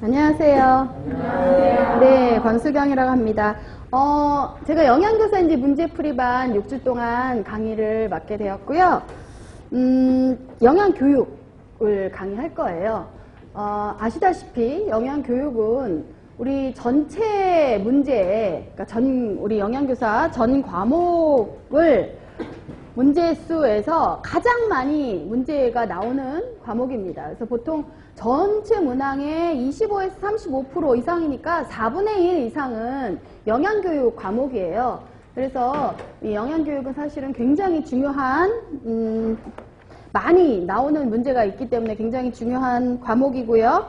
안녕하세요. 안녕하세요. 네, 권수경이라고 합니다. 제가 영양교사인지 문제풀이반 6주 동안 강의를 맡게 되었고요. 영양교육을 강의할 거예요. 아시다시피 영양교육은 우리 전체 문제, 그러니까 우리 영양교사 전 과목을 문제수에서 가장 많이 문제가 나오는 과목입니다. 그래서 보통 전체 문항의 25에서 35% 이상이니까 4분의 1 이상은 영양교육 과목이에요. 그래서 이 영양교육은 사실은 굉장히 중요한, 많이 나오는 문제가 있기 때문에 굉장히 중요한 과목이고요.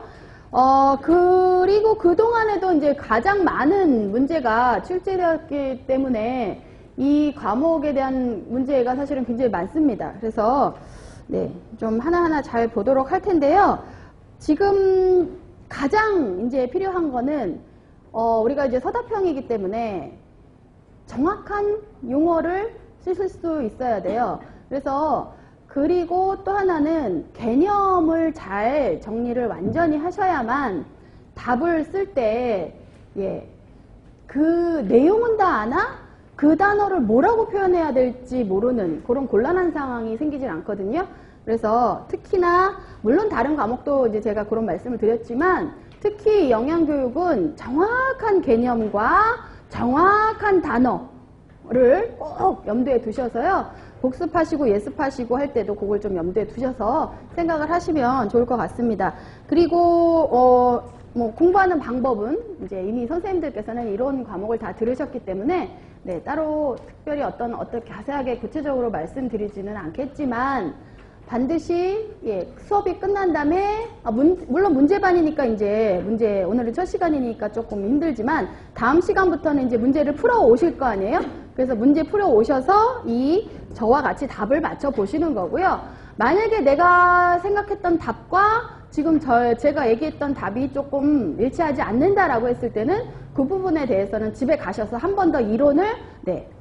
그리고 그동안에도 이제 가장 많은 문제가 출제되었기 때문에 이 과목에 대한 문제가 사실은 굉장히 많습니다. 그래서 네, 좀 하나하나 잘 보도록 할 텐데요. 지금 가장 이제 필요한 거는 우리가 이제 서답형이기 때문에 정확한 용어를 쓰실 수 있어야 돼요. 그래서 그리고 또 하나는 개념을 잘 정리를 완전히 하셔야만 답을 쓸 때 그 내용은 다 아나? 그 단어를 뭐라고 표현해야 될지 모르는 그런 곤란한 상황이 생기질 않거든요. 그래서 특히나 물론 다른 과목도 이제 제가 그런 말씀을 드렸지만 특히 영양교육은 정확한 개념과 정확한 단어를 꼭 염두에 두셔서요. 복습하시고 예습하시고 할 때도 그걸 좀 염두에 두셔서 생각을 하시면 좋을 것 같습니다. 그리고 뭐 공부하는 방법은 이제 이미 선생님들께서는 이런 과목을 다 들으셨기 때문에 네, 따로 특별히 어떻게 자세하게 구체적으로 말씀드리지는 않겠지만 반드시 수업이 끝난 다음에 물론 문제반이니까 이제 오늘은 첫 시간이니까 조금 힘들지만 다음 시간부터는 이제 문제를 풀어 오실 거 아니에요? 그래서 문제 풀어 오셔서 저와 같이 답을 맞춰 보시는 거고요. 만약에 내가 생각했던 답과 지금 제가 얘기했던 답이 조금 일치하지 않는다라고 했을 때는 그 부분에 대해서는 집에 가셔서 한 번 더 이론을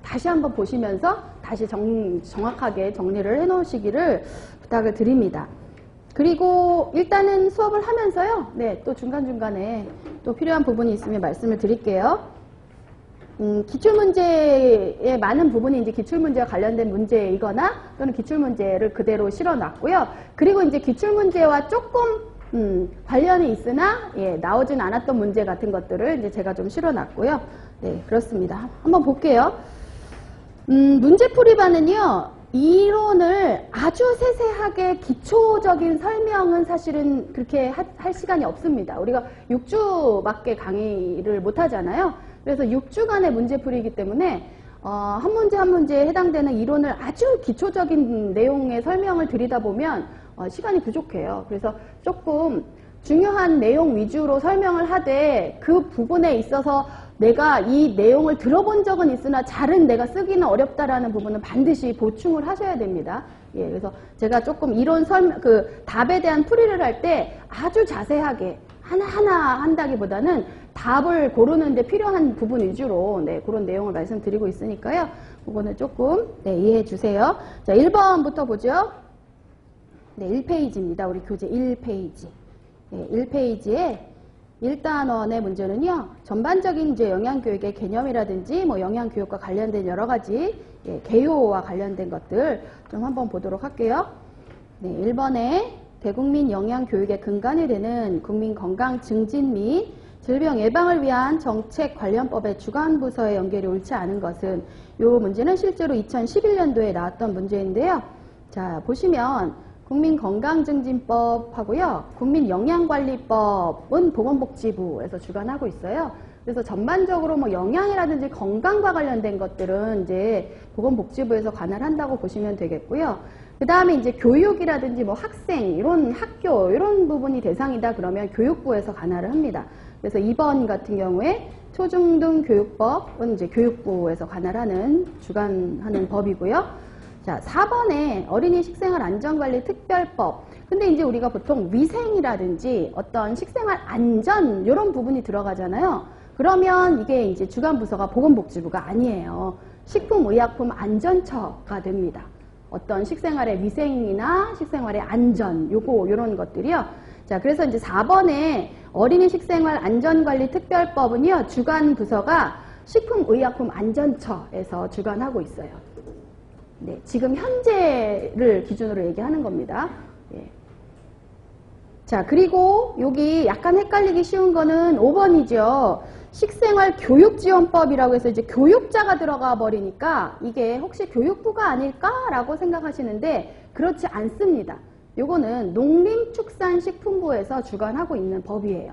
다시 한번 보시면서 다시 정확하게 정리를 해 놓으시기를 부탁을 드립니다. 그리고 일단은 수업을 하면서요. 또 중간중간에 또 필요한 부분이 있으면 말씀을 드릴게요. 기출문제의 많은 부분이 이제 기출문제와 관련된 문제이거나 또는 기출문제를 그대로 실어놨고요. 그리고 이제 기출문제와 조금 관련이 있으나 나오진 않았던 문제 같은 것들을 이제 제가 좀 실어놨고요. 네, 그렇습니다. 한번 볼게요. 문제풀이반은요. 이론을 아주 세세하게 기초적인 설명은 사실은 그렇게 할 시간이 없습니다. 우리가 6주밖에 강의를 못 하잖아요. 그래서 6주간의 문제풀이이기 때문에 한 문제 한 문제에 해당되는 이론을 아주 기초적인 내용의 설명을 드리다 보면 시간이 부족해요. 그래서 조금 중요한 내용 위주로 설명을 하되 그 부분에 있어서 내가 이 내용을 들어본 적은 있으나 잘은 내가 쓰기는 어렵다라는 부분은 반드시 보충을 하셔야 됩니다. 그래서 제가 조금 이론 답에 대한 풀이를 할 때 아주 자세하게 하나하나 한다기보다는 답을 고르는데 필요한 부분 위주로 그런 내용을 말씀드리고 있으니까요. 그거는 조금 이해해 주세요. 자, 1번부터 보죠. 1페이지입니다. 우리 교재 1페이지. 1페이지에 1단원의 문제는요. 전반적인 이제 영양교육의 개념이라든지 뭐 영양교육과 관련된 여러 가지 개요와 관련된 것들 좀 한번 보도록 할게요. 1번에 대국민 영양교육의 근간이 되는 국민건강 증진 및 질병 예방을 위한 정책 관련법의 주관부서의 연결이 옳지 않은 것은 이 문제는 실제로 2011년도에 나왔던 문제인데요. 자, 보시면 국민건강증진법하고요. 국민영양관리법은 보건복지부에서 주관하고 있어요. 그래서 전반적으로 뭐 영양이라든지 건강과 관련된 것들은 이제 보건복지부에서 관할한다고 보시면 되겠고요. 그 다음에 이제 교육이라든지 뭐 학생, 이런 학교, 이런 부분이 대상이다 그러면 교육부에서 관할을 합니다. 그래서 2번 같은 경우에 초중등교육법은 이제 교육부에서 관할하는, 주관하는 법이고요. 자, 4번에 어린이 식생활 안전관리 특별법. 근데 이제 우리가 보통 위생이라든지 어떤 식생활 안전, 이런 부분이 들어가잖아요. 그러면 이게 이제 주관부서가 보건복지부가 아니에요. 식품의약품안전처가 됩니다. 어떤 식생활의 위생이나 식생활의 안전, 요런 것들이요. 자, 그래서 이제 4번에 어린이 식생활 안전관리 특별법은요, 주관 부서가 식품의약품안전처에서 주관하고 있어요. 네, 지금 현재를 기준으로 얘기하는 겁니다. 예. 자, 그리고 여기 약간 헷갈리기 쉬운 거는 5번이죠. 식생활 교육지원법이라고 해서 이제 교육자가 들어가 버리니까 이게 혹시 교육부가 아닐까라고 생각하시는데 그렇지 않습니다. 요거는 농림축산식품부에서 주관하고 있는 법이에요.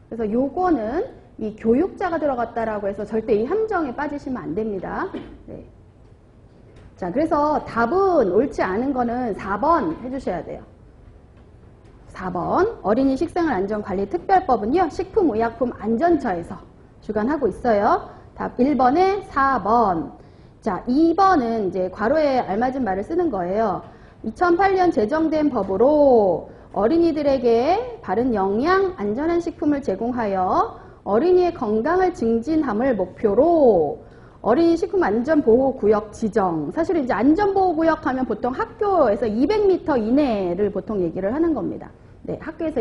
그래서 요거는 이 교육자가 들어갔다라고 해서 절대 이 함정에 빠지시면 안 됩니다. 네. 자, 그래서 답은 옳지 않은 거는 4번 해주셔야 돼요. 4번 어린이 식생활 안전관리 특별법은요, 식품의약품안전처에서 주관하고 있어요. 답 1번에 4번. 자, 2번은 이제 괄호에 알맞은 말을 쓰는 거예요. 2008년 제정된 법으로 어린이들에게 바른 영양, 안전한 식품을 제공하여 어린이의 건강을 증진함을 목표로 어린이 식품 안전보호구역 지정. 사실은 이제 안전보호구역 하면 보통 학교에서 200m 이내를 보통 얘기를 하는 겁니다. 네, 학교에서